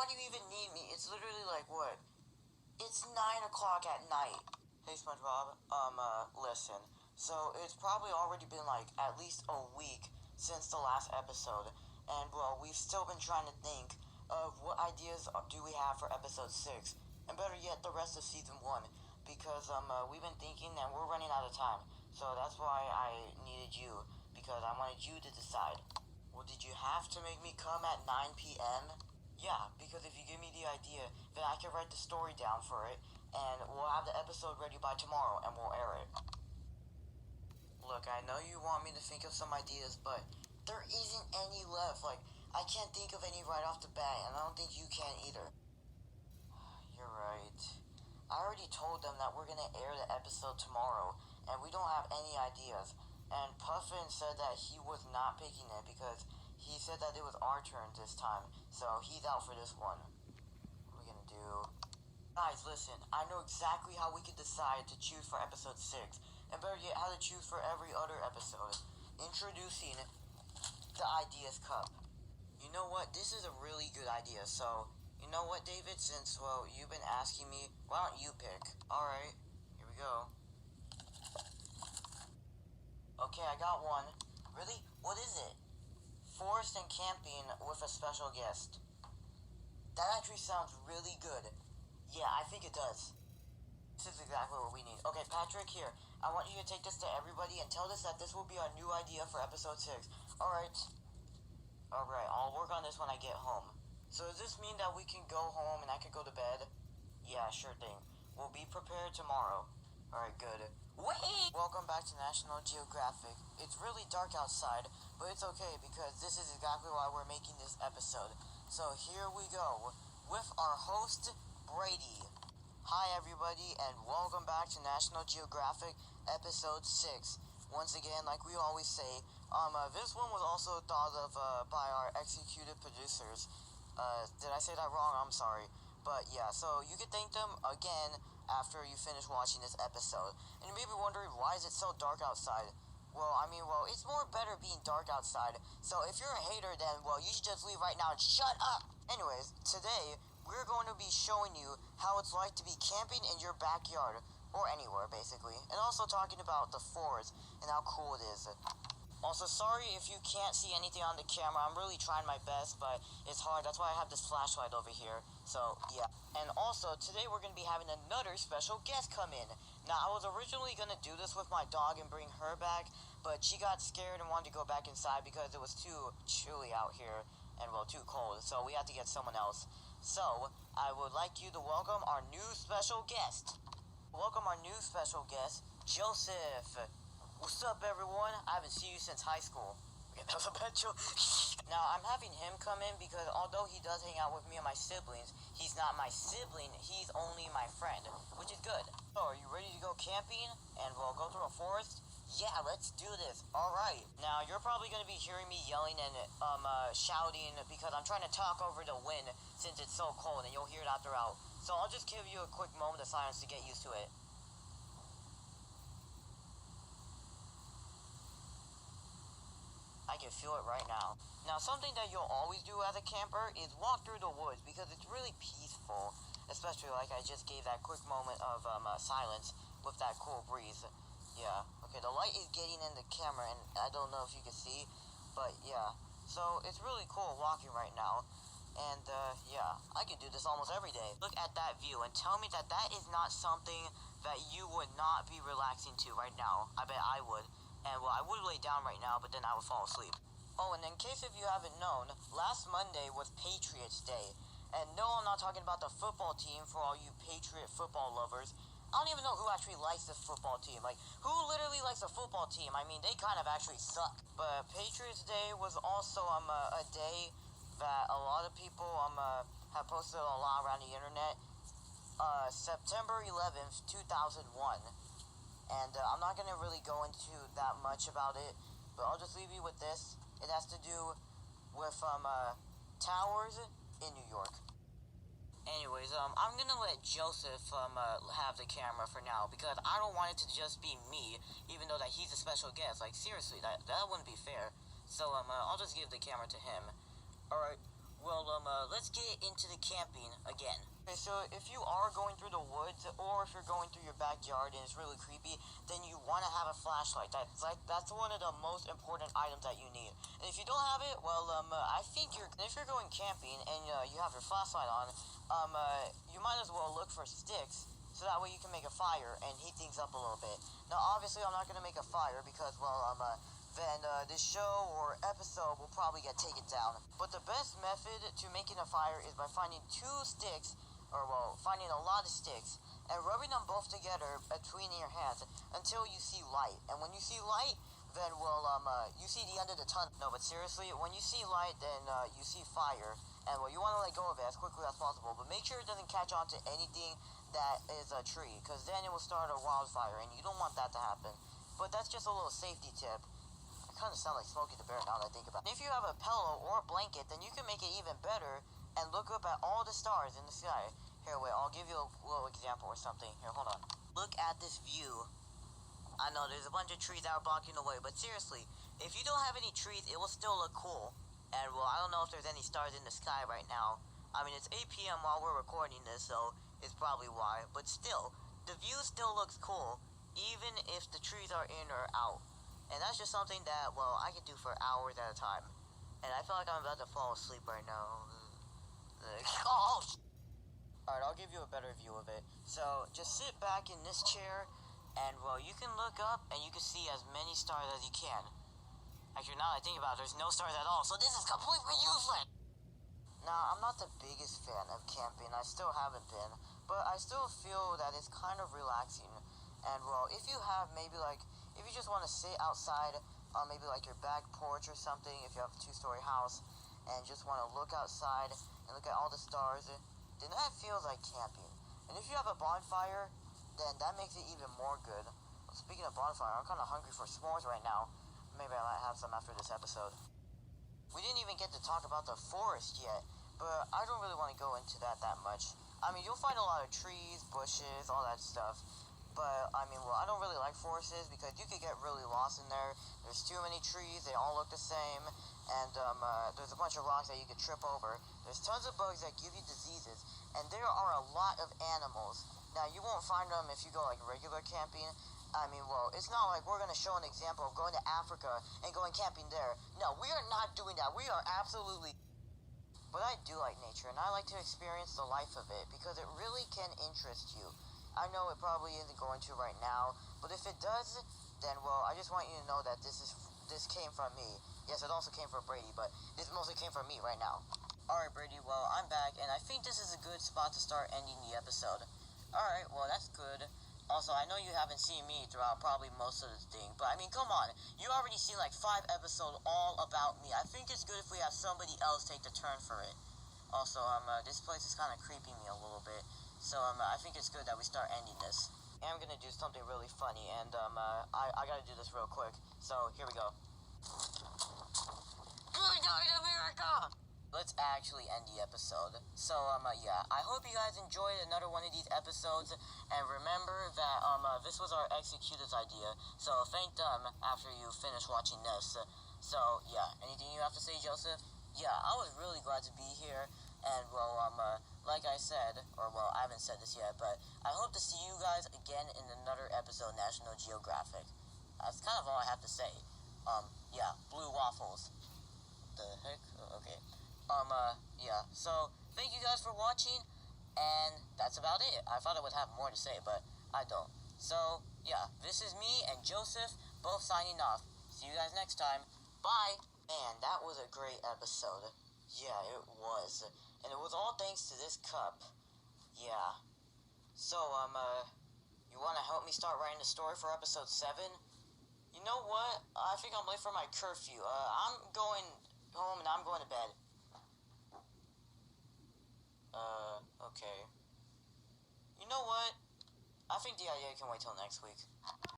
do you even need me? It's literally like, what? It's 9 o'clock at night. Hey, Spongebob, listen. So, it's probably already been, like, at least a week since the last episode. And, well, we've still been trying to think of what ideas do we have for episode 6. And better yet, the rest of season 1. Because, we've been thinking and we're running out of time. So, that's why I needed you. Because I wanted you to decide. Well, did you have to make me come at 9 p.m.? Yeah, because if you give me the idea, then I can write the story down for it, and we'll have the episode ready by tomorrow, and we'll air it. Look, I know you want me to think of some ideas, but there isn't any left. Like, I can't think of any right off the bat, and I don't think you can either. You're right. I already told them that we're gonna air the episode tomorrow, and we don't have any ideas. And Puffin said that he was not picking it because he said that it was our turn this time, so he's out for this one. What are we gonna do? Guys, listen, I know exactly how we can decide to choose for episode 6, and better yet, how to choose for every other episode. Introducing the Ideas Cup. You know what? This is a really good idea, so, you know what, David? Since, well, you've been asking me, why don't you pick? Alright, here we go. Okay, I got one. Really? What is it? Forest and camping with a special guest. That actually sounds really good. Yeah, I think it does. This is exactly what we need. Okay, Patrick, here. I want you to take this to everybody and tell us that this will be our new idea for episode 6. Alright. Alright, I'll work on this when I get home. So does this mean that we can go home and I can go to bed? Yeah, sure thing. We'll be prepared tomorrow. Alright, good. Wait! Welcome back to National Geographic. It's really dark outside, but it's okay because this is exactly why we're making this episode. So here we go with our host, Brady. Hi everybody, and welcome back to National Geographic episode 6. Once again, like we always say, this one was also thought of by our executive producers. Did I say that wrong? I'm sorry. But yeah, so you can thank them again after you finish watching this episode. And you may be wondering, why is it so dark outside? Well, it's more better being dark outside. So if you're a hater, then, well, you should just leave right now and shut up! Anyways, today, we're going to be showing you how it's like to be camping in your backyard. Or anywhere, basically. And also talking about the forest and how cool it is. Also, sorry if you can't see anything on the camera. I'm really trying my best, but it's hard. That's why I have this flashlight over here. So, yeah. And also, today we're going to be having another special guest come in. Now, I was originally going to do this with my dog and bring her back, but she got scared and wanted to go back inside because it was too chilly out here and, well, too cold. So, we had to get someone else. So, I would like you to welcome our new special guest. Welcome our new special guest, Joseph. What's up, everyone? I haven't seen you since high school. Okay, that was a bad joke. Now, I'm having him come in because although he does hang out with me and my siblings, he's not my sibling, he's only my friend, which is good. So, are you ready to go camping and we'll go through a forest? Yeah, let's do this. Alright. Now, you're probably going to be hearing me yelling and shouting because I'm trying to talk over the wind since it's so cold and you'll hear that throughout. So, I'll just give you a quick moment of silence to get used to it. I can feel it right now. Now, something that you'll always do as a camper is walk through the woods because it's really peaceful, especially like I just gave that quick moment of silence with that cool breeze. Yeah, okay, the light is getting in the camera and I don't know if you can see, but yeah. So, it's really cool walking right now. And, yeah, I can do this almost every day. Look at that view and tell me that that is not something that you would not be relaxing to right now. I bet I would. And, well, I would lay down right now, but then I would fall asleep. Oh, and in case if you haven't known, last Monday was Patriots Day. And no, I'm not talking about the football team for all you Patriot football lovers. I don't even know who actually likes this football team. Like, who literally likes a football team? I mean, they kind of actually suck. But Patriots Day was also a day that a lot of people have posted a lot around the internet. September 11th, 2001. And I'm not going to really go into that much about it, but I'll just leave you with this. It has to do with towers in New York. Anyways, I'm going to let Joseph have the camera for now because I don't want it to just be me, even though that he's a special guest. Like, seriously, that wouldn't be fair. So I'll just give the camera to him. Alright, Well, let's get into the camping again. Okay, so if you are going through the woods, or if you're going through your backyard and it's really creepy, then you want to have a flashlight. That's one of the most important items that you need. And if you don't have it, well, I think if you're going camping and you have your flashlight on, you might as well look for sticks, so that way you can make a fire and heat things up a little bit. Now, obviously, I'm not gonna make a fire because, well, then this show or episode will probably get taken down. But the best method to making a fire is by finding two sticks, or well, finding a lot of sticks, and rubbing them both together between your hands until you see light. And when you see light, then, well, you see the end of the tunnel. No, but seriously, when you see light, then you see fire. And, well, you want to let go of it as quickly as possible. But make sure it doesn't catch on to anything that is a tree, because then it will start a wildfire, and you don't want that to happen. But that's just a little safety tip. Kind of sound like Smokey the Bear now that I think about it. If you have a pillow or a blanket, then you can make it even better and look up at all the stars in the sky. Here, wait, I'll give you a little example or something. Here, hold on. Look at this view. I know there's a bunch of trees that are blocking the way, but seriously, if you don't have any trees, it will still look cool. And, well, I don't know if there's any stars in the sky right now. I mean, it's 8 p.m. while we're recording this, so it's probably why. But still, the view still looks cool, even if the trees are in or out. And that's just something that, well, I can do for hours at a time. And I feel like I'm about to fall asleep right now. Oh! Alright, I'll give you a better view of it. So, just sit back in this chair, and, well, you can look up, and you can see as many stars as you can. Actually, now that I think about it, there's no stars at all, so this is completely useless! Now, I'm not the biggest fan of camping. I still haven't been. But I still feel that it's kind of relaxing. And, well, if you have maybe, like, if you just want to sit outside on maybe like your back porch or something, if you have a 2-story house, and just want to look outside and look at all the stars, then that feels like camping. And if you have a bonfire, then that makes it even more good. Well, speaking of bonfire, I'm kind of hungry for s'mores right now. Maybe I might have some after this episode. We didn't even get to talk about the forest yet, but I don't really want to go into that much. I mean, you'll find a lot of trees, bushes, all that stuff. But, I mean, well, I don't really like forests because you could get really lost in there. There's too many trees, they all look the same, and there's a bunch of rocks that you could trip over. There's tons of bugs that give you diseases, and there are a lot of animals. Now, you won't find them if you go, like, regular camping. I mean, well, it's not like we're going to show an example of going to Africa and going camping there. No, we are not doing that. We are absolutely... But I do like nature, and I like to experience the life of it because it really can interest you. I know it probably isn't going to right now, but if it does, then, well, I just want you to know that this came from me. Yes, it also came from Brady, but this mostly came from me right now. Alright, Brady, well, I'm back, and I think this is a good spot to start ending the episode. Alright, well, that's good. Also, I know you haven't seen me throughout probably most of the thing, but I mean, come on. You already seen like 5 episodes all about me. I think it's good if we have somebody else take the turn for it. Also, this place is kind of creeping me a little bit. So, I think it's good that we start ending this. And I'm gonna do something really funny, and, I gotta do this real quick. So, here we go. Good night, America! Let's actually end the episode. So, yeah, I hope you guys enjoyed another one of these episodes, and remember that, this was our executor's idea, so thank them after you finish watching this. So, yeah, anything you have to say, Joseph? Yeah, I was really glad to be here, and, well, like I said, or, well, I haven't said this yet, but I hope to see you guys again in another episode of National Geographic. That's kind of all I have to say. Yeah, blue waffles. The heck? Okay. Yeah, so, thank you guys for watching, and that's about it. I thought I would have more to say, but I don't. So, yeah, this is me and Joseph, both signing off. See you guys next time. Bye! Man, that was a great episode. Yeah, it was. And it was all thanks to this cup. Yeah. So, you wanna help me start writing the story for episode 7? You know what? I think I'm late for my curfew. I'm going home and I'm going to bed. Okay. You know what? I think the idea can wait till next week.